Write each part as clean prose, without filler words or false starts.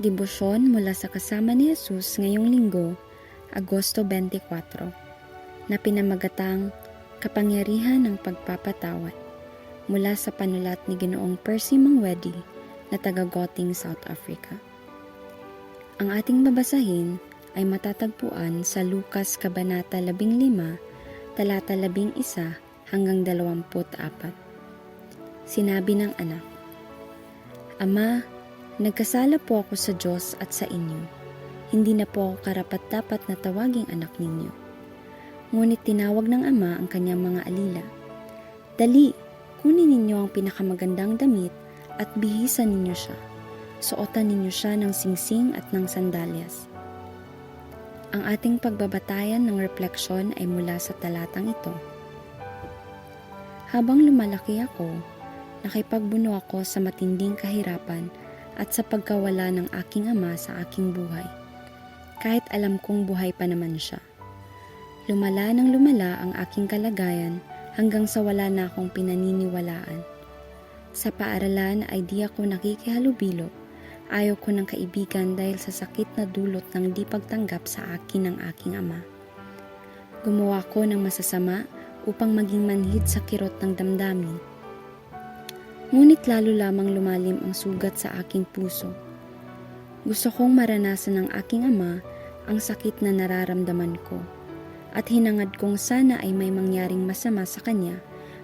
Debosyon mula sa Kasama ni Jesus ngayong linggo, Agosto 24, na pinamagatang Kapangyarihan ng Pagpapatawad mula sa panulat ni Ginoong Percy Mangwedi na taga-Gauteng, South Africa. Ang ating babasahin ay matatagpuan sa Lucas Kabanata 15, talata 11 hanggang 24. Sinabi ng anak, "Ama, nagkasala po ako sa Diyos at sa inyo. Hindi na po ako karapat-dapat na tawaging anak ninyo." Ngunit tinawag ng ama ang kanyang mga alila. "Dali, kunin ninyo ang pinakamagandang damit at bihisan ninyo siya. Suotan ninyo siya ng singsing at ng sandalyas." Ang ating pagbabatayan ng refleksyon ay mula sa talatang ito. Habang lumalaki ako, nakipagbuno ako sa matinding kahirapan at sa pagkawala ng aking ama sa aking buhay. Kahit alam kong buhay pa naman siya. Lumala ng lumala ang aking kalagayan hanggang sa wala na akong pinaniniwalaan. Sa paaralan ay di ako nakikihalubilo. Ayaw ko ng kaibigan dahil sa sakit na dulot ng di pagtanggap sa akin ng aking ama. Gumawa ko ng masasama upang maging manhid sa kirot ng damdamin. Ngunit lalo lamang lumalim ang sugat sa aking puso. Gusto kong maranasan ng aking ama ang sakit na nararamdaman ko. At hinangad kong sana ay may mangyaring masama sa kanya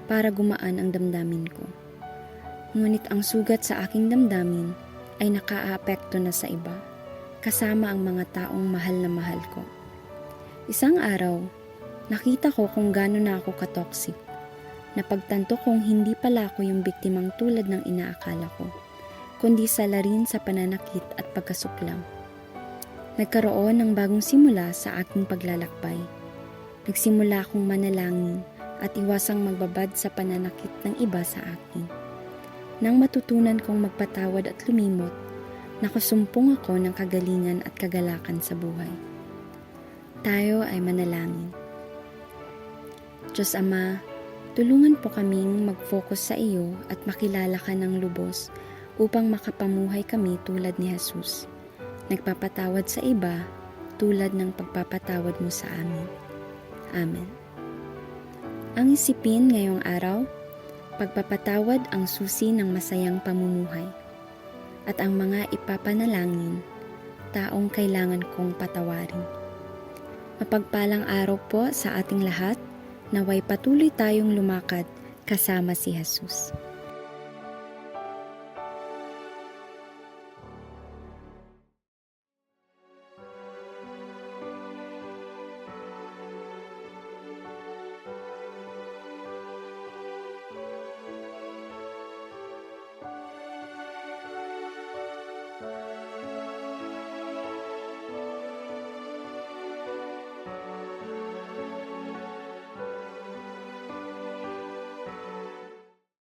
para gumaan ang damdamin ko. Ngunit ang sugat sa aking damdamin ay nakaapekto na sa iba, kasama ang mga taong mahal na mahal ko. Isang araw, nakita ko kung gaano na ako katoksik. Napagtanto kong hindi pala ako yung biktimang tulad ng inaakala ko, kundi salarin sa pananakit at pagkasuklam. Nagkaroon ng bagong simula sa aking paglalakbay. Nagsimula akong manalangin at iwasang magbabad sa pananakit ng iba sa akin. Nang matutunan kong magpatawad at lumimot, nakasumpong ako ng kagalingan at kagalakan sa buhay. Tayo ay manalangin. Diyos Ama, tulungan po kaming mag-focus sa iyo at makilala ka ng lubos upang makapamuhay kami tulad ni Jesus. Nagpapatawad sa iba tulad ng pagpapatawad mo sa amin. Amen. Ang isipin ngayong araw, pagpapatawad ang susi ng masayang pamumuhay. At ang mga ipapanalangin, taong kailangan kong patawarin. Mapagpalang araw po sa ating lahat, naway patuloy tayong lumakad kasama si Jesus.